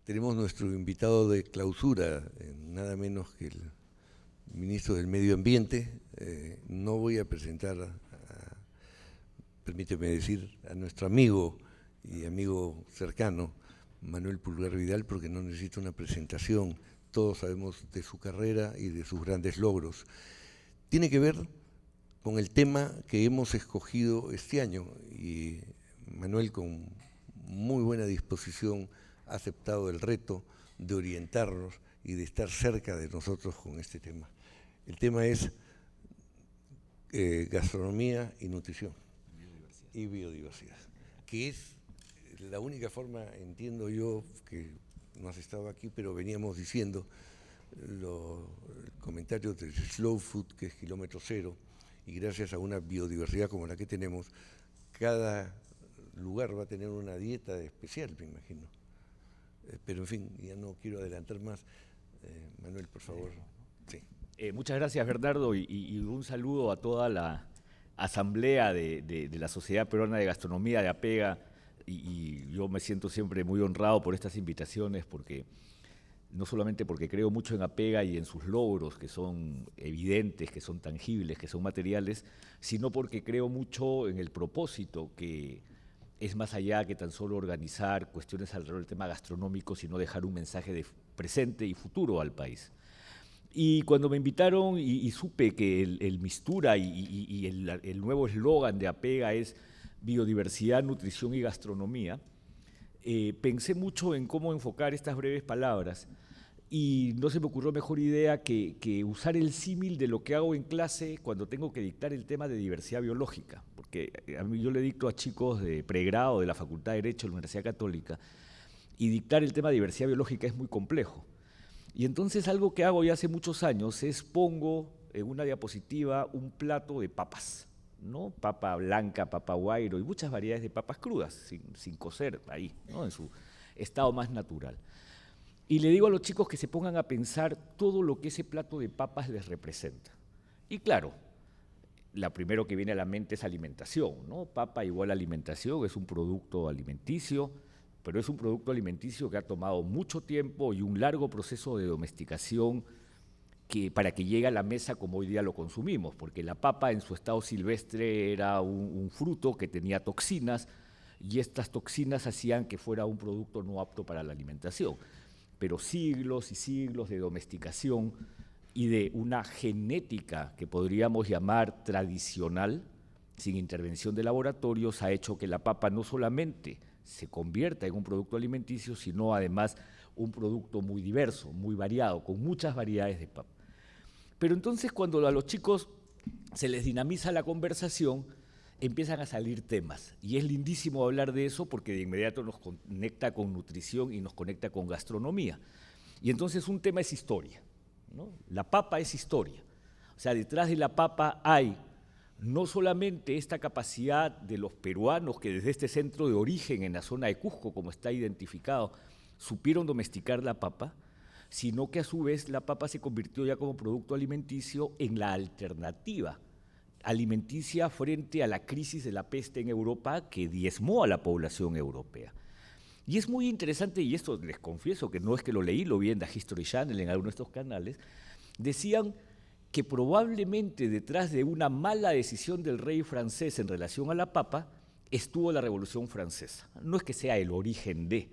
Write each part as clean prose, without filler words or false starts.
tenemos nuestro invitado de clausura, nada menos que el ministro del Medio Ambiente. No voy a presentar, permíteme decir, a nuestro amigo y amigo cercano, Manuel Pulgar Vidal, porque no necesita una presentación. Todos sabemos de su carrera y de sus grandes logros. Tiene que ver con el tema que hemos escogido este año, y Manuel, con muy buena disposición, ha aceptado el reto de orientarnos y de estar cerca de nosotros con este tema. El tema es gastronomía y nutrición y biodiversidad, que es la única forma, entiendo yo, que no has estado aquí, pero veníamos diciendo el comentario del slow food, que es kilómetro cero, y gracias a una biodiversidad como la que tenemos, cada lugar va a tener una dieta especial, me imagino. Pero en fin, ya no quiero adelantar más. Manuel, por favor. Sí. Muchas gracias, Bernardo, y un saludo a toda la asamblea de la Sociedad Peruana de Gastronomía de APEGA, y yo me siento siempre muy honrado por estas invitaciones, porque no solamente porque creo mucho en APEGA y en sus logros, que son evidentes, que son tangibles, que son materiales, sino porque creo mucho en el propósito, que es más allá que tan solo organizar cuestiones alrededor del tema gastronómico, sino dejar un mensaje de presente y futuro al país. Y cuando me invitaron y supe que el Mistura y el nuevo eslogan de APEGA es biodiversidad, nutrición y gastronomía, pensé mucho en cómo enfocar estas breves palabras, y no se me ocurrió mejor idea que usar el símil de lo que hago en clase cuando tengo que dictar el tema de diversidad biológica, porque a mí yo le dicto a chicos de pregrado de la Facultad de Derecho de la Universidad Católica, y dictar el tema de diversidad biológica es muy complejo. Y entonces algo que hago ya hace muchos años es pongo en una diapositiva un plato de papas, ¿no? Papa blanca, papa guairo y muchas variedades de papas crudas, sin cocer ahí, ¿no? En su estado más natural. Y le digo a los chicos que se pongan a pensar todo lo que ese plato de papas les representa. Y claro, lo primero que viene a la mente es alimentación, ¿no? Papa igual a alimentación, es un producto alimenticio, pero es un producto alimenticio que ha tomado mucho tiempo y un largo proceso de domesticación para que llegue a la mesa como hoy día lo consumimos, porque la papa en su estado silvestre era un fruto que tenía toxinas, y estas toxinas hacían que fuera un producto no apto para la alimentación. Pero siglos y siglos de domesticación y de una genética que podríamos llamar tradicional, sin intervención de laboratorios, ha hecho que la papa no solamente se convierta en un producto alimenticio, sino además un producto muy diverso, muy variado, con muchas variedades de papa. Pero entonces cuando a los chicos se les dinamiza la conversación, empiezan a salir temas, y es lindísimo hablar de eso porque de inmediato nos conecta con nutrición y nos conecta con gastronomía. Y entonces un tema es historia, ¿no? La papa es historia. O sea, detrás de la papa hay no solamente esta capacidad de los peruanos que desde este centro de origen en la zona de Cusco, como está identificado, supieron domesticar la papa, sino que a su vez la papa se convirtió ya como producto alimenticio en la alternativa alimenticia frente a la crisis de la peste en Europa, que diezmó a la población europea. Y es muy interesante, y esto les confieso que no es que lo leí, lo vi en The History Channel, en alguno de estos canales, decían que probablemente detrás de una mala decisión del rey francés en relación a la papa estuvo la Revolución Francesa. No es que sea el origen de,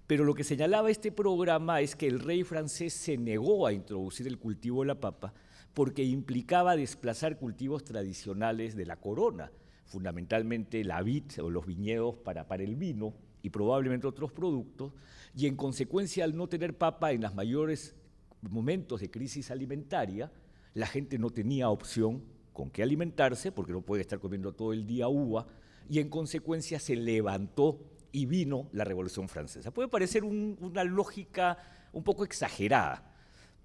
pero lo que señalaba este programa es que el rey francés se negó a introducir el cultivo de la papa porque implicaba desplazar cultivos tradicionales de la corona, fundamentalmente la vid o los viñedos para el vino y probablemente otros productos, y en consecuencia al no tener papa en los mayores momentos de crisis alimentaria, la gente no tenía opción con qué alimentarse, porque no puede estar comiendo todo el día uva, y en consecuencia se levantó y vino la Revolución Francesa. Puede parecer una lógica un poco exagerada,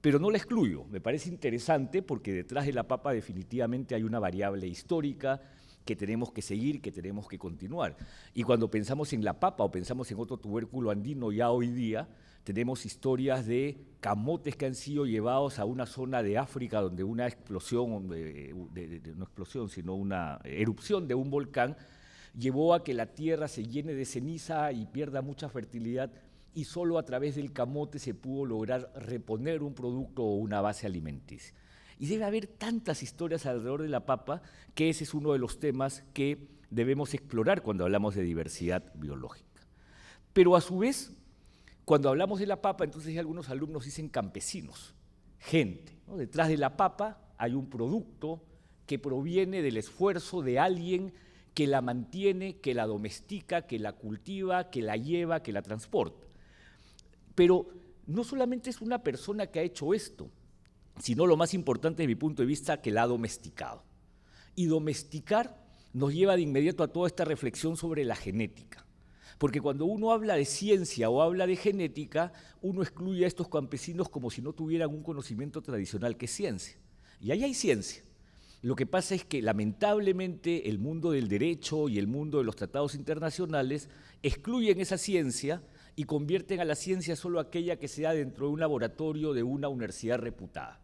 pero no la excluyo. Me parece interesante porque detrás de la papa definitivamente hay una variable histórica que tenemos que seguir, que tenemos que continuar. Y cuando pensamos en la papa o pensamos en otro tubérculo andino ya hoy día, tenemos historias de camotes que han sido llevados a una zona de África donde una explosión, no explosión, sino una erupción de un volcán llevó a que la tierra se llene de ceniza y pierda mucha fertilidad, y solo a través del camote se pudo lograr reponer un producto o una base alimenticia. Y debe haber tantas historias alrededor de la papa que ese es uno de los temas que debemos explorar cuando hablamos de diversidad biológica. Pero a su vez, cuando hablamos de la papa, entonces algunos alumnos dicen campesinos, gente, ¿no? Detrás de la papa hay un producto que proviene del esfuerzo de alguien que la mantiene, que la domestica, que la cultiva, que la lleva, que la transporta. Pero no solamente es una persona que ha hecho esto, sino lo más importante desde mi punto de vista, que la ha domesticado. Y domesticar nos lleva de inmediato a toda esta reflexión sobre la genética. Porque cuando uno habla de ciencia o habla de genética, uno excluye a estos campesinos como si no tuvieran un conocimiento tradicional que es ciencia. Y ahí hay ciencia. Lo que pasa es que lamentablemente el mundo del derecho y el mundo de los tratados internacionales excluyen esa ciencia y convierten a la ciencia solo aquella que se da dentro de un laboratorio de una universidad reputada.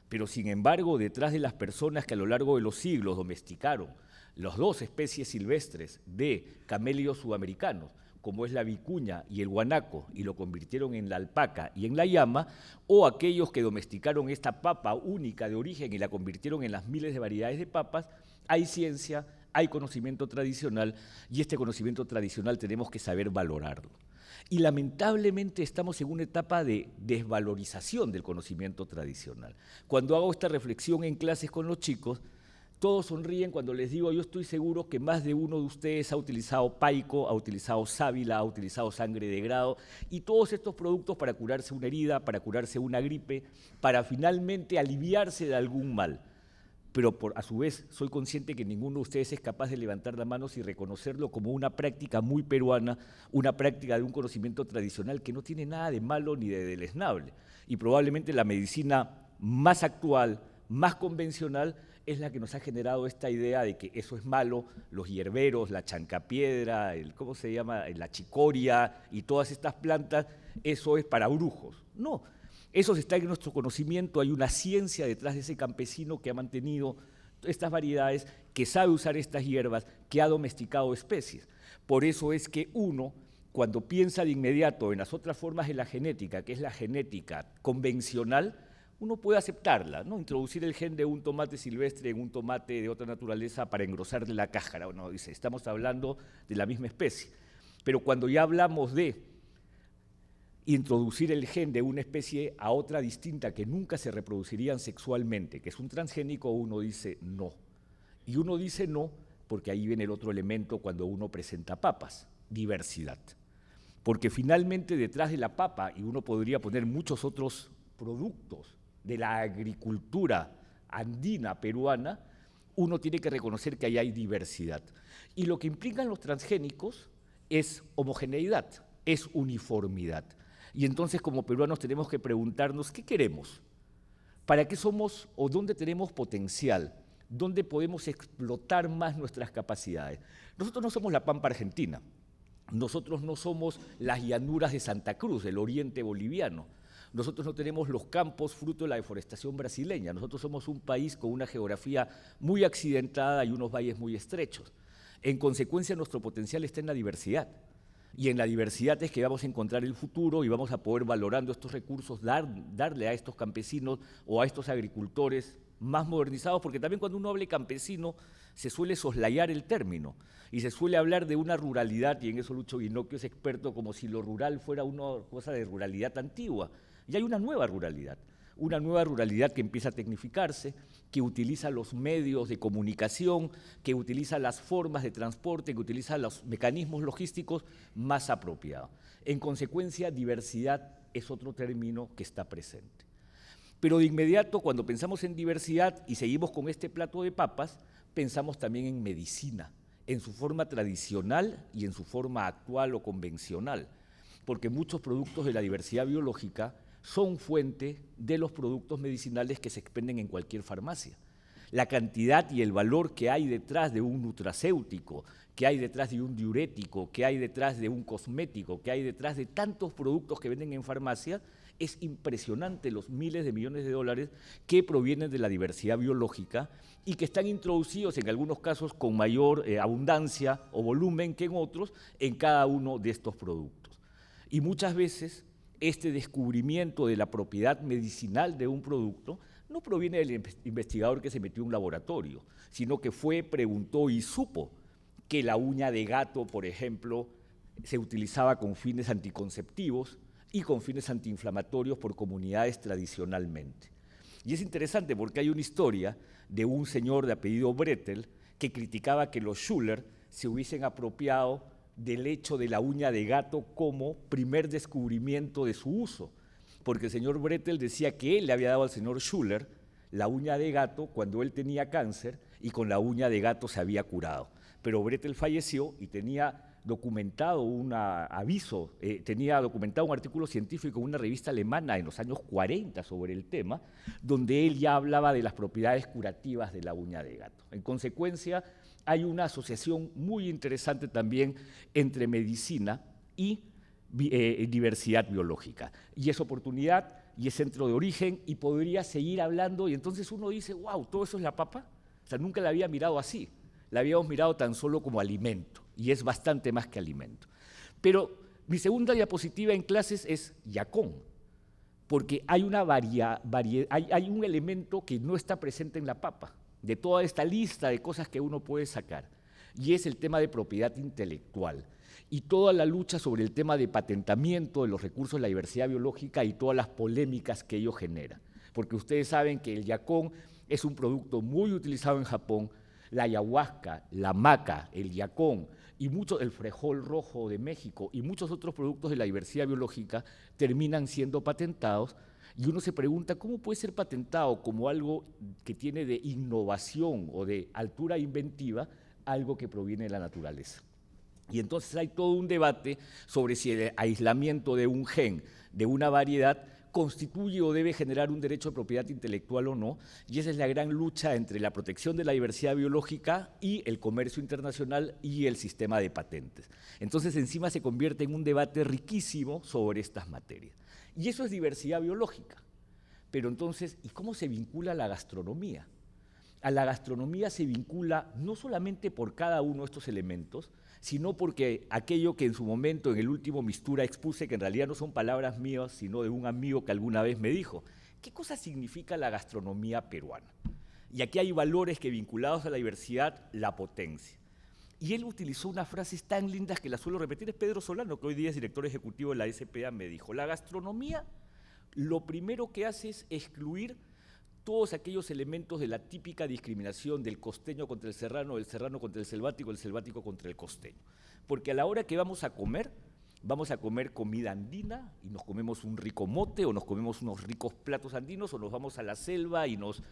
Pero sin embargo, detrás de las personas que a lo largo de los siglos domesticaron las dos especies silvestres de camélidos sudamericanos, como es la vicuña y el guanaco, y lo convirtieron en la alpaca y en la llama, o aquellos que domesticaron esta papa única de origen y la convirtieron en las miles de variedades de papas, hay ciencia, hay conocimiento tradicional, y este conocimiento tradicional tenemos que saber valorarlo. Y lamentablemente estamos en una etapa de desvalorización del conocimiento tradicional. Cuando hago esta reflexión en clases con los chicos, todos sonríen cuando les digo, yo estoy seguro que más de uno de ustedes ha utilizado paico, ha utilizado sábila, ha utilizado sangre de grado, y todos estos productos para curarse una herida, para curarse una gripe, para finalmente aliviarse de algún mal. Pero a su vez soy consciente que ninguno de ustedes es capaz de levantar la mano y reconocerlo como una práctica muy peruana, una práctica de un conocimiento tradicional que no tiene nada de malo ni de deleznable. Y probablemente la medicina más actual, más convencional, es la que nos ha generado esta idea de que eso es malo, los hierberos, la chancapiedra, ¿cómo se llama?, la chicoria y todas estas plantas, eso es para brujos. No. Eso está en nuestro conocimiento, hay una ciencia detrás de ese campesino que ha mantenido estas variedades, que sabe usar estas hierbas, que ha domesticado especies. Por eso es que uno, cuando piensa de inmediato en las otras formas de la genética, que es la genética convencional, uno puede aceptarla, ¿no? Introducir el gen de un tomate silvestre en un tomate de otra naturaleza para engrosarle la cáscara. Uno dice, estamos hablando de la misma especie. Pero cuando ya hablamos de introducir el gen de una especie a otra distinta que nunca se reproducirían sexualmente, que es un transgénico, uno dice no. Y uno dice no porque ahí viene el otro elemento cuando uno presenta papas, diversidad. Porque finalmente detrás de la papa, y uno podría poner muchos otros productos de la agricultura andina peruana, uno tiene que reconocer que ahí hay diversidad. Y lo que implican los transgénicos es homogeneidad, es uniformidad. Y entonces como peruanos tenemos que preguntarnos ¿qué queremos? ¿Para qué somos o dónde tenemos potencial? ¿Dónde podemos explotar más nuestras capacidades? Nosotros no somos la Pampa Argentina, nosotros no somos las llanuras de Santa Cruz, el oriente boliviano, nosotros no tenemos los campos fruto de la deforestación brasileña, nosotros somos un país con una geografía muy accidentada y unos valles muy estrechos. En consecuencia, nuestro potencial está en la diversidad. Y en la diversidad es que vamos a encontrar el futuro y vamos a poder, valorando estos recursos, darle a estos campesinos o a estos agricultores más modernizados, porque también cuando uno habla de campesino se suele soslayar el término y se suele hablar de una ruralidad, y en eso Lucho Guinocchio es experto, como si lo rural fuera una cosa de ruralidad antigua. Y hay una nueva ruralidad que empieza a tecnificarse, que utiliza los medios de comunicación, que utiliza las formas de transporte, que utiliza los mecanismos logísticos más apropiados. En consecuencia, diversidad es otro término que está presente. Pero de inmediato, cuando pensamos en diversidad y seguimos con este plato de papas, pensamos también en medicina, en su forma tradicional y en su forma actual o convencional, porque muchos productos de la diversidad biológica son fuente de los productos medicinales que se expenden en cualquier farmacia. La cantidad y el valor que hay detrás de un nutracéutico, que hay detrás de un diurético, que hay detrás de un cosmético, que hay detrás de tantos productos que venden en farmacia, es impresionante los miles de millones de dólares que provienen de la diversidad biológica y que están introducidos en algunos casos con mayor abundancia o volumen que en otros en cada uno de estos productos. Y muchas veces este descubrimiento de la propiedad medicinal de un producto no proviene del investigador que se metió en un laboratorio, sino que fue, preguntó y supo que la uña de gato, por ejemplo, se utilizaba con fines anticonceptivos y con fines antiinflamatorios por comunidades tradicionalmente. Y es interesante porque hay una historia de un señor de apellido Bretel que criticaba que los Schuller se hubiesen apropiado del hecho de la uña de gato como primer descubrimiento de su uso, porque el señor Bretel decía que él le había dado al señor Schuller la uña de gato cuando él tenía cáncer y con la uña de gato se había curado. Pero Bretel falleció y tenía documentado un aviso, tenía documentado un artículo científico en una revista alemana en los años 40 sobre el tema, donde él ya hablaba de las propiedades curativas de la uña de gato. En consecuencia, hay una asociación muy interesante también entre medicina y diversidad biológica. Y es oportunidad, y es centro de origen, y podría seguir hablando, y entonces uno dice, wow, ¿todo eso es la papa? O sea, nunca la había mirado así, la habíamos mirado tan solo como alimento, y es bastante más que alimento. Pero mi segunda diapositiva en clases es yacón, porque hay, hay un elemento que no está presente en la papa, de toda esta lista de cosas que uno puede sacar, y es el tema de propiedad intelectual y toda la lucha sobre el tema de patentamiento de los recursos de la diversidad biológica y todas las polémicas que ello genera. Porque ustedes saben que el yacón es un producto muy utilizado en Japón, la ayahuasca, la maca, el yacón y el frejol rojo de México y muchos otros productos de la diversidad biológica terminan siendo patentados. Y uno se pregunta, ¿cómo puede ser patentado como algo que tiene de innovación o de altura inventiva algo que proviene de la naturaleza? Y entonces hay todo un debate sobre si el aislamiento de un gen, de una variedad, constituye o debe generar un derecho de propiedad intelectual o no, y esa es la gran lucha entre la protección de la diversidad biológica y el comercio internacional y el sistema de patentes. Entonces encima se convierte en un debate riquísimo sobre estas materias. Y eso es diversidad biológica. Pero entonces, ¿y cómo se vincula a la gastronomía? A la gastronomía se vincula no solamente por cada uno de estos elementos, sino porque aquello que en su momento, en el último Mistura, expuse, que en realidad no son palabras mías, sino de un amigo que alguna vez me dijo, ¿qué cosa significa la gastronomía peruana? Y aquí hay valores que vinculados a la diversidad, la potencia. Y él utilizó unas frases tan lindas que las suelo repetir, es Pedro Solano, que hoy día es director ejecutivo de la SPA, me dijo, la gastronomía lo primero que hace es excluir todos aquellos elementos de la típica discriminación del costeño contra el serrano contra el selvático contra el costeño. Porque a la hora que vamos a comer comida andina y nos comemos un rico mote o nos comemos unos ricos platos andinos o nos vamos a la selva y nos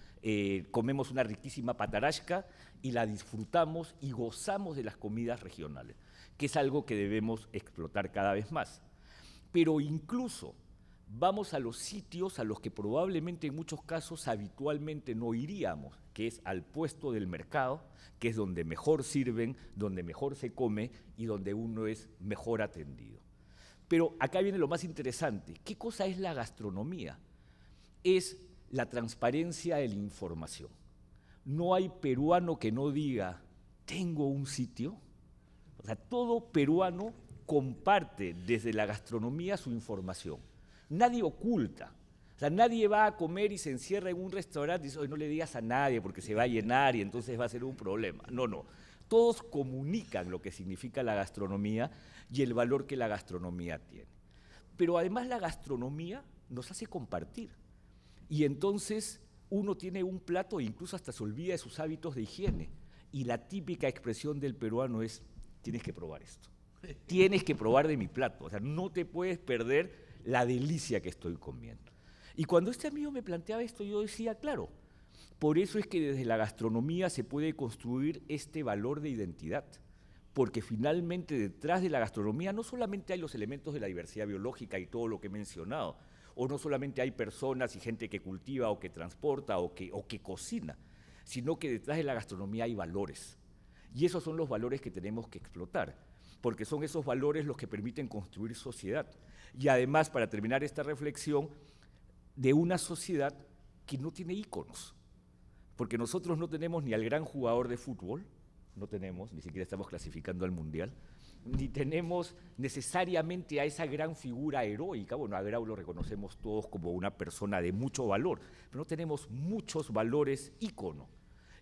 comemos una riquísima patarasca y la disfrutamos y gozamos de las comidas regionales, que es algo que debemos explotar cada vez más. Pero incluso vamos a los sitios a los que probablemente en muchos casos habitualmente no iríamos, que es al puesto del mercado, que es donde mejor sirven, donde mejor se come y donde uno es mejor atendido. Pero acá viene lo más interesante. ¿Qué cosa es la gastronomía? Es la transparencia de la información. No hay peruano que no diga, tengo un sitio. O sea, todo peruano comparte desde la gastronomía su información. Nadie oculta, o sea, nadie va a comer y se encierra en un restaurante y dice, no le digas a nadie porque se va a llenar y entonces va a ser un problema. No, no, todos comunican lo que significa la gastronomía y el valor que la gastronomía tiene. Pero además la gastronomía nos hace compartir y entonces uno tiene un plato e incluso hasta se olvida de sus hábitos de higiene y la típica expresión del peruano es, tienes que probar esto, tienes que probar de mi plato, o sea, no te puedes perder la delicia que estoy comiendo. Y cuando este amigo me planteaba esto, yo decía, claro, por eso es que desde la gastronomía se puede construir este valor de identidad, porque finalmente detrás de la gastronomía no solamente hay los elementos de la diversidad biológica y todo lo que he mencionado, o no solamente hay personas y gente que cultiva o que transporta o que cocina, sino que detrás de la gastronomía hay valores. Y esos son los valores que tenemos que explotar, porque son esos valores los que permiten construir sociedad. Y además, para terminar esta reflexión, de una sociedad que no tiene íconos, porque nosotros no tenemos ni al gran jugador de fútbol, no tenemos, ni siquiera estamos clasificando al Mundial, ni tenemos necesariamente a esa gran figura heroica. Bueno, a Grau lo reconocemos todos como una persona de mucho valor, pero no tenemos muchos valores ícono.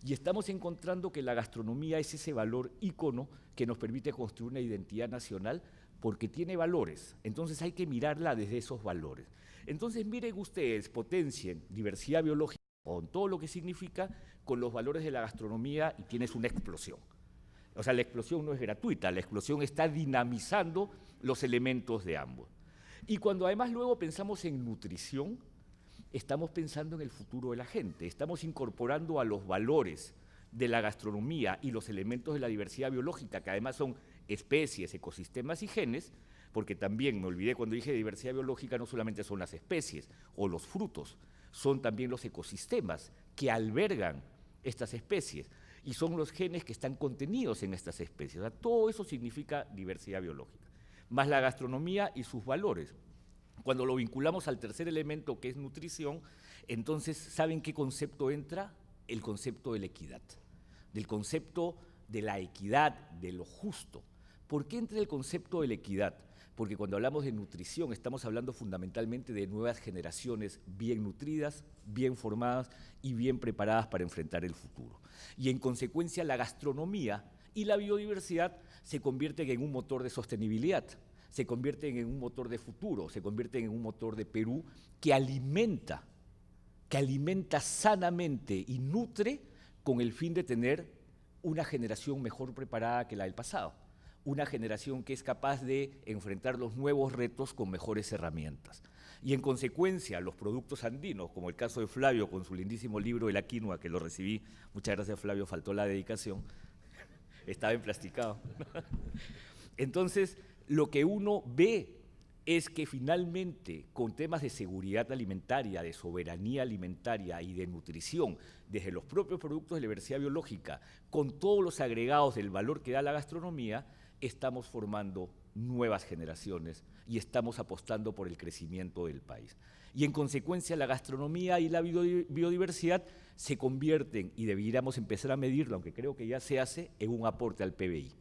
Y estamos encontrando que la gastronomía es ese valor ícono que nos permite construir una identidad nacional porque tiene valores. Entonces hay que mirarla desde esos valores. Entonces miren ustedes, potencien diversidad biológica con todo lo que significa con los valores de la gastronomía y tienes una explosión. O sea, la explosión no es gratuita, la explosión está dinamizando los elementos de ambos. Y cuando además luego pensamos en nutrición, estamos pensando en el futuro de la gente, estamos incorporando a los valores de la gastronomía y los elementos de la diversidad biológica, que además son especies, ecosistemas y genes, porque también, me olvidé cuando dije diversidad biológica, no solamente son las especies o los frutos, son también los ecosistemas que albergan estas especies y son los genes que están contenidos en estas especies. O sea, todo eso significa diversidad biológica, más la gastronomía y sus valores. Cuando lo vinculamos al tercer elemento, que es nutrición, entonces, ¿saben qué concepto entra? El concepto de la equidad, del concepto de la equidad, de lo justo. ¿Por qué entra el concepto de la equidad? Porque cuando hablamos de nutrición estamos hablando fundamentalmente de nuevas generaciones bien nutridas, bien formadas y bien preparadas para enfrentar el futuro. Y en consecuencia la gastronomía y la biodiversidad se convierten en un motor de sostenibilidad, se convierten en un motor de futuro, se convierten en un motor de Perú que alimenta sanamente y nutre con el fin de tener una generación mejor preparada que la del pasado, una generación que es capaz de enfrentar los nuevos retos con mejores herramientas. Y en consecuencia, los productos andinos, como el caso de Flavio con su lindísimo libro de la quinoa, que lo recibí, muchas gracias Flavio, faltó la dedicación, estaba emplasticado. Entonces, lo que uno ve es que finalmente, con temas de seguridad alimentaria, de soberanía alimentaria y de nutrición, desde los propios productos de la diversidad biológica, con todos los agregados del valor que da la gastronomía, estamos formando nuevas generaciones y estamos apostando por el crecimiento del país. Y en consecuencia la gastronomía y la biodiversidad se convierten, y deberíamos empezar a medirlo, aunque creo que ya se hace, en un aporte al PBI.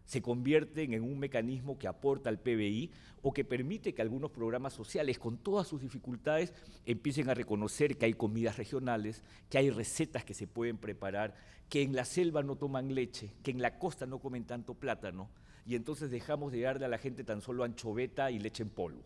Se convierten en un mecanismo que aporta al PBI o que permite que algunos programas sociales, con todas sus dificultades, empiecen a reconocer que hay comidas regionales, que hay recetas que se pueden preparar, que en la selva no toman leche, que en la costa no comen tanto plátano, y entonces dejamos de darle a la gente tan solo anchoveta y leche en polvo.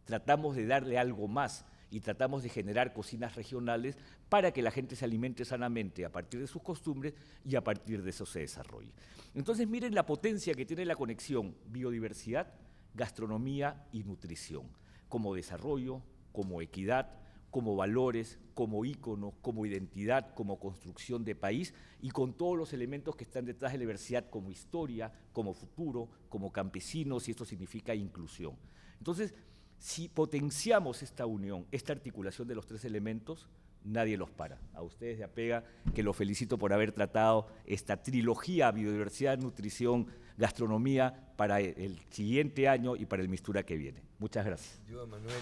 Tratamos de darle algo más y tratamos de generar cocinas regionales para que la gente se alimente sanamente a partir de sus costumbres y a partir de eso se desarrolle. Entonces miren la potencia que tiene la conexión biodiversidad, gastronomía y nutrición, como desarrollo, como equidad, como valores, como ícono, como identidad, como construcción de país y con todos los elementos que están detrás de la diversidad como historia, como futuro, como campesinos, y esto significa inclusión. Entonces, si potenciamos esta unión, esta articulación de los tres elementos, nadie los para. A ustedes de APEGA, que los felicito por haber tratado esta trilogía biodiversidad, nutrición, gastronomía para el siguiente año y para el Mistura que viene. Muchas gracias. Yo, Manuel.